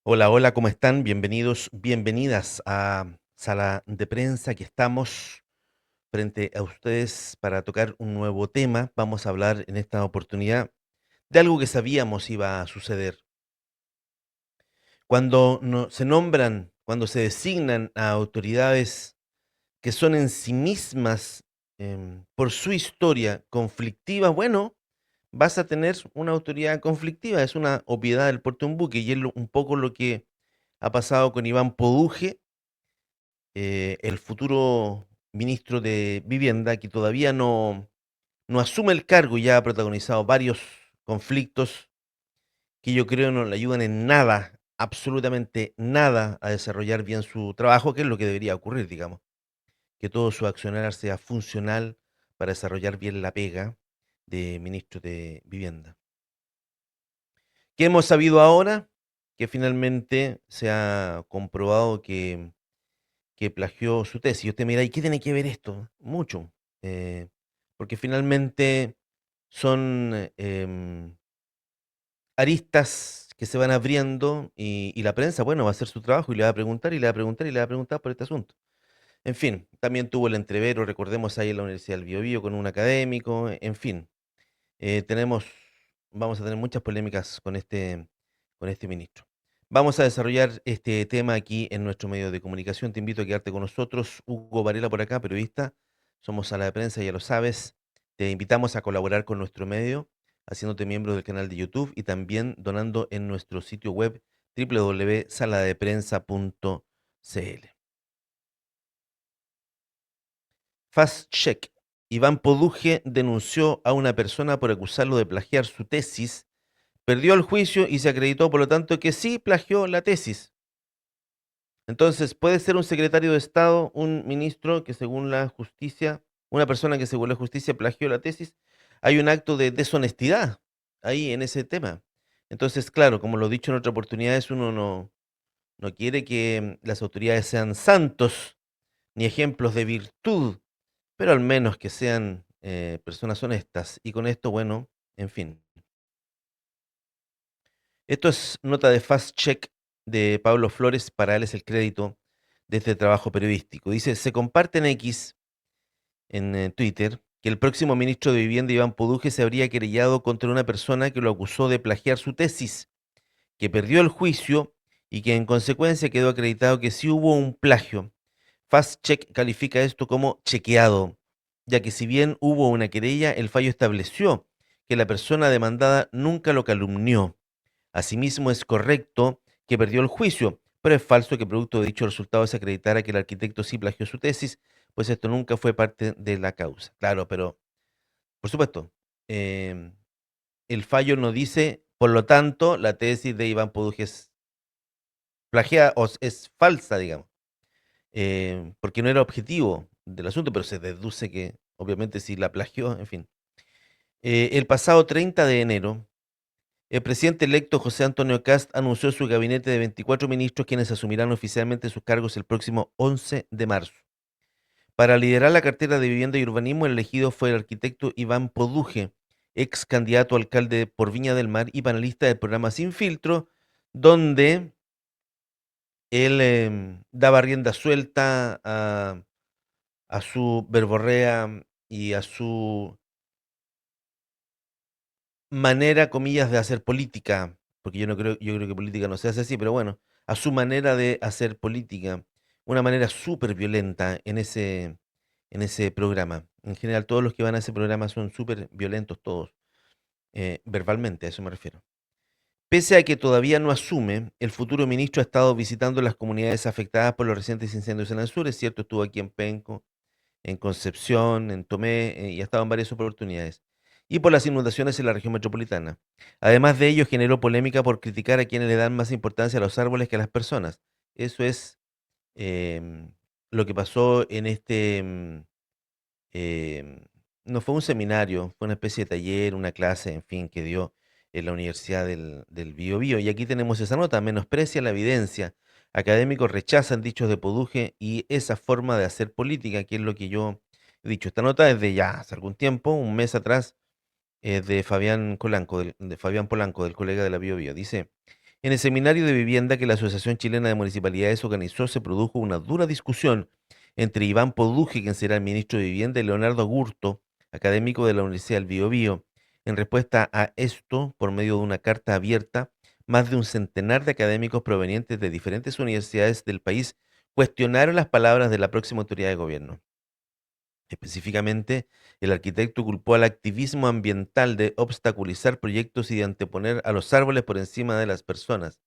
Hola, hola, ¿cómo están? Bienvenidos, bienvenidas a Sala de Prensa. Aquí estamos frente a ustedes para tocar un nuevo tema. Vamos a hablar en esta oportunidad de algo que sabíamos iba a suceder. Cuando se nombran, cuando se designan a autoridades que son en sí mismas, por su historia, conflictivas, bueno, vas a tener una autoridad conflictiva. Es una obviedad del puerto de un buque y es un poco lo que ha pasado con Iván Poduje, el futuro ministro de Vivienda, que todavía no asume el cargo y ya ha protagonizado varios conflictos que yo creo no le ayudan en nada, absolutamente nada, a desarrollar bien su trabajo, que es lo que debería ocurrir, digamos, que todo su accionar sea funcional para desarrollar bien la pega de ministro de Vivienda. ¿Qué hemos sabido ahora? Que finalmente se ha comprobado que plagió su tesis. Y usted mira, ¿y qué tiene que ver esto? Mucho, eh, porque finalmente son aristas que se van abriendo y la prensa, bueno, va a hacer su trabajo y le va a preguntar y le va a preguntar y le va a preguntar por este asunto. En fin, también tuvo el entrevero, recordemos ahí en la Universidad del Biobío con un académico, en fin, tenemos, vamos a tener muchas polémicas con este ministro. Vamos a desarrollar este tema aquí en nuestro medio de comunicación. Te invito a quedarte con nosotros. Hugo Varela por acá, periodista. Somos Sala de Prensa, ya lo sabes. Te invitamos a colaborar con nuestro medio, haciéndote miembro del canal de YouTube y también donando en nuestro sitio web www.saladeprensa.cl. Fast Check. Iván Poduje denunció a una persona por acusarlo de plagiar su tesis. Perdió el juicio y se acreditó, por lo tanto, que sí plagió la tesis. Entonces, puede ser un secretario de Estado, un ministro que según la justicia, una persona que según la justicia plagió la tesis. Hay un acto de deshonestidad ahí en ese tema. Entonces, claro, como lo he dicho en otras oportunidades, uno no quiere que las autoridades sean santos ni ejemplos de virtud, pero al menos que sean personas honestas. Y con esto, bueno, en fin. Esto es nota de Fast Check de Pablo Flores, para él es el crédito de este trabajo periodístico. Dice, se comparte en X, en Twitter, que el próximo ministro de Vivienda, Iván Poduje, se habría querellado contra una persona que lo acusó de plagiar su tesis, que perdió el juicio y que en consecuencia quedó acreditado que sí hubo un plagio. Fast Check califica esto como chequeado, ya que si bien hubo una querella, el fallo estableció que la persona demandada nunca lo calumnió. Asimismo, es correcto que perdió el juicio, pero es falso que producto de dicho resultado se acreditara que el arquitecto sí plagió su tesis, pues esto nunca fue parte de la causa. Claro, pero por supuesto, em, el fallo no dice, por lo tanto, la tesis de Iván Poduje es plagiada o es falsa, digamos, porque no era objetivo del asunto, pero se deduce que obviamente sí la plagió, en fin. El pasado 30 de enero, el presidente electo José Antonio Kast anunció su gabinete de 24 ministros, quienes asumirán oficialmente sus cargos el próximo 11 de marzo. Para liderar la cartera de Vivienda y Urbanismo, el elegido fue el arquitecto Iván Poduje, ex candidato a alcalde por Viña del Mar y panelista del programa Sin Filtro, donde él daba rienda suelta a su verborrea y a su manera, comillas, de hacer política, porque yo creo que política no se hace así, pero bueno, a su manera de hacer política, una manera súper violenta en ese programa. En general, todos los que van a ese programa son súper violentos todos, verbalmente, a eso me refiero. Pese a que todavía no asume, el futuro ministro ha estado visitando las comunidades afectadas por los recientes incendios en el sur. Es cierto, estuvo aquí en Penco, en Concepción, en Tomé, y ha estado en varias oportunidades, y por las inundaciones en la región metropolitana. Además de ello, generó polémica por criticar a quienes le dan más importancia a los árboles que a las personas. Eso es em, lo que pasó en em, no fue un seminario, fue una especie de taller, una clase, en fin, que dio en la Universidad del Biobío. Y aquí tenemos esa nota: menosprecia la evidencia. Académicos rechazan dichos de Poduje y esa forma de hacer política, que es lo que yo he dicho. Esta nota es de ya hace algún tiempo, un mes atrás, de Fabián Polanco, del colega de la Biobío. Dice, En el seminario de vivienda que la Asociación Chilena de Municipalidades organizó, se produjo una dura discusión entre Iván Poduje, quien será el ministro de Vivienda, y Leonardo Agurto, académico de la Universidad del Biobío. En respuesta a esto, por medio de una carta abierta, más de un centenar de académicos provenientes de diferentes universidades del país cuestionaron las palabras de la próxima autoridad de gobierno. Específicamente, el arquitecto culpó al activismo ambiental de obstaculizar proyectos y de anteponer a los árboles por encima de las personas.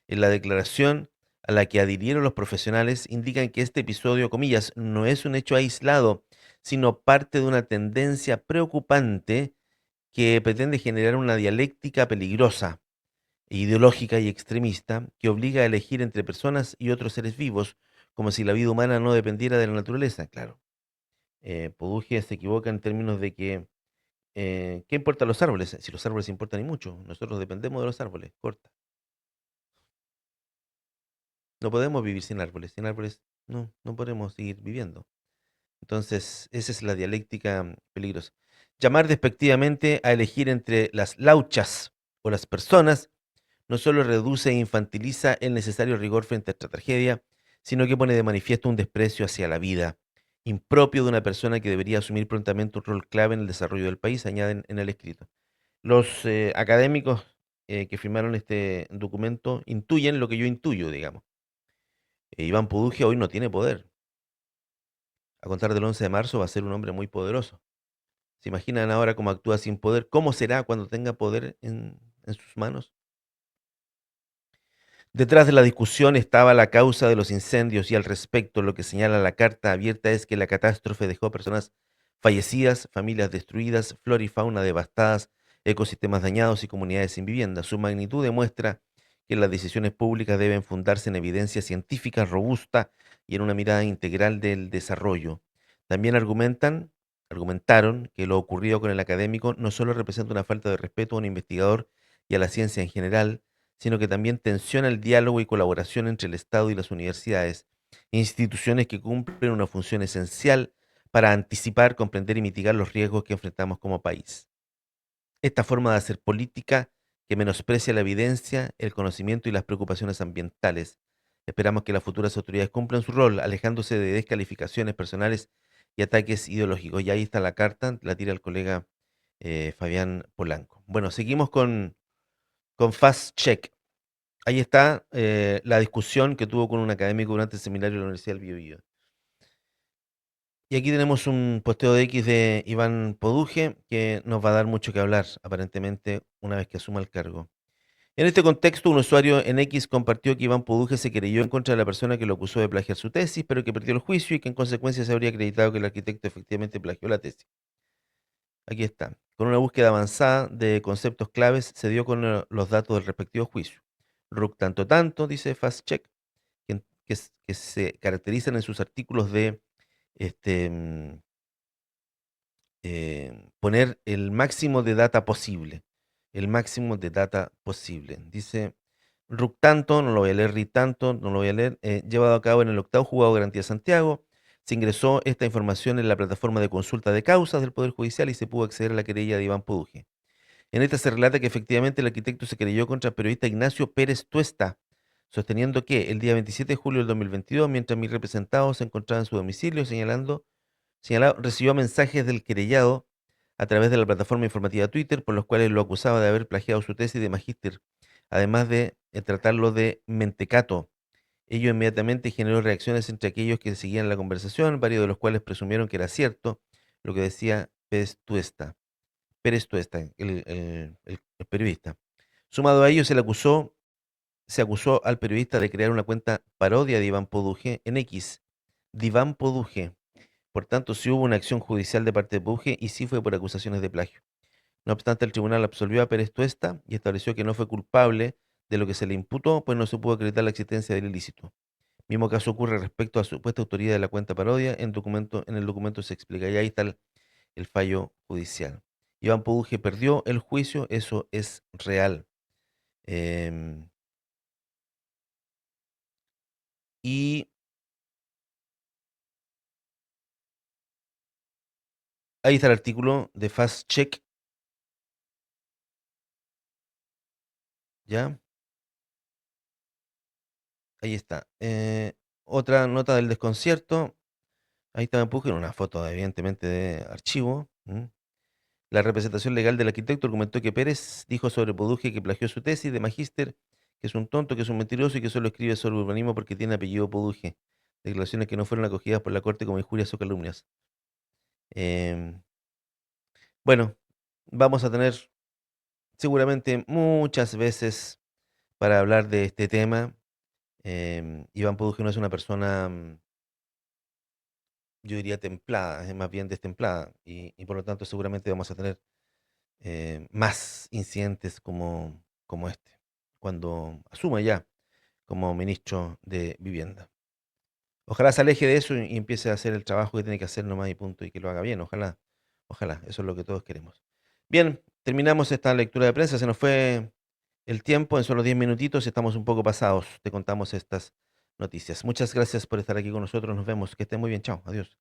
En la declaración a la que adhirieron los profesionales, indican que este episodio, comillas, no es un hecho aislado, sino parte de una tendencia preocupante que pretende generar una dialéctica peligrosa, ideológica y extremista, que obliga a elegir entre personas y otros seres vivos, como si la vida humana no dependiera de la naturaleza. Claro, Poduje se equivoca en términos de que, ¿qué importan los árboles? Si los árboles importan y mucho, nosotros dependemos de los árboles, corta. No podemos vivir sin árboles no, no podemos seguir viviendo. Entonces, esa es la dialéctica peligrosa. Llamar despectivamente a elegir entre las lauchas o las personas no solo reduce e infantiliza el necesario rigor frente a esta tragedia, sino que pone de manifiesto un desprecio hacia la vida, impropio de una persona que debería asumir prontamente un rol clave en el desarrollo del país, añaden en el escrito. Los académicos que firmaron este documento intuyen lo que yo intuyo, digamos. Iván Puduge hoy no tiene poder. A contar del 11 de marzo va a ser un hombre muy poderoso. ¿Se imaginan ahora cómo actúa sin poder? ¿Cómo será cuando tenga poder en sus manos? Detrás de la discusión estaba la causa de los incendios y al respecto lo que señala la carta abierta es que la catástrofe dejó personas fallecidas, familias destruidas, flora y fauna devastadas, ecosistemas dañados y comunidades sin vivienda. Su magnitud demuestra que las decisiones públicas deben fundarse en evidencia científica robusta y en una mirada integral del desarrollo. También argumentaron que lo ocurrido con el académico no solo representa una falta de respeto a un investigador y a la ciencia en general, sino que también tensiona el diálogo y colaboración entre el Estado y las universidades, instituciones que cumplen una función esencial para anticipar, comprender y mitigar los riesgos que enfrentamos como país. Esta forma de hacer política que menosprecia la evidencia, el conocimiento y las preocupaciones ambientales. Esperamos que las futuras autoridades cumplan su rol, alejándose de descalificaciones personales y ataques ideológicos. Y ahí está la carta, la tira el colega Fabián Polanco. Bueno, seguimos con Fast Check. Ahí está la discusión que tuvo con un académico durante el seminario de la Universidad del Biobío. Y aquí tenemos un posteo de X de Iván Poduje que nos va a dar mucho que hablar, aparentemente, una vez que asuma el cargo. En este contexto, un usuario en X compartió que Iván Poduje se querelló en contra de la persona que lo acusó de plagiar su tesis, pero que perdió el juicio y que en consecuencia se habría acreditado que el arquitecto efectivamente plagió la tesis. Aquí está. Con una búsqueda avanzada de conceptos claves, se dio con los datos del respectivo juicio. RUC tanto tanto, dice FastCheck, que se caracterizan en sus artículos de este, poner el máximo de data posible. El máximo de data posible. Dice RUC tanto, no lo voy a leer, RI tanto, no lo voy a leer, llevado a cabo en el octavo juzgado de Garantía Santiago. Se ingresó esta información en la plataforma de consulta de causas del Poder Judicial y se pudo acceder a la querella de Iván Poduje. En esta se relata que efectivamente el arquitecto se querelló contra el periodista Ignacio Pérez Tuesta, sosteniendo que el día 27 de julio del 2022, mientras mi representado se encontraba en su domicilio, señalado, recibió mensajes del querellado a través de la plataforma informativa Twitter, por los cuales lo acusaba de haber plagiado su tesis de magíster, además de tratarlo de mentecato. Ello inmediatamente generó reacciones entre aquellos que seguían la conversación, varios de los cuales presumieron que era cierto lo que decía Pérez Tuesta, el periodista. Sumado a ello, se acusó al periodista de crear una cuenta parodia de Iván Poduje en X, de Iván Poduje. Por tanto, sí hubo una acción judicial de parte de Poduje y sí fue por acusaciones de plagio. No obstante, el tribunal absolvió a Pérez Tuesta y estableció que no fue culpable de lo que se le imputó, pues no se pudo acreditar la existencia del ilícito. Mismo caso ocurre respecto a supuesta autoría de la cuenta parodia. En el documento se explica, y ahí está el fallo judicial. Iván Poduje perdió el juicio, eso es real. Em, y ahí está el artículo de Fast Check, ¿ya? Ahí está. Otra nota del desconcierto. Ahí está, me puse una foto, evidentemente, de archivo. La representación legal del arquitecto argumentó que Pérez dijo sobre Poduje que plagió su tesis de magíster, que es un tonto, que es un mentiroso y que solo escribe sobre urbanismo porque tiene apellido Poduje. Declaraciones que no fueron acogidas por la Corte como injurias o calumnias. Em, bueno, vamos a tener seguramente muchas veces para hablar de este tema. Iván Poduje no es una persona, yo diría, templada, es más bien destemplada, y por lo tanto seguramente vamos a tener más incidentes como este, cuando asuma ya como ministro de Vivienda. Ojalá se aleje de eso y empiece a hacer el trabajo que tiene que hacer nomás y punto, y que lo haga bien, ojalá, ojalá, eso es lo que todos queremos. Bien, terminamos esta lectura de prensa, se nos fue el tiempo, en solo 10 minutitos, estamos un poco pasados, te contamos estas noticias. Muchas gracias por estar aquí con nosotros, nos vemos, que estén muy bien, chao, adiós.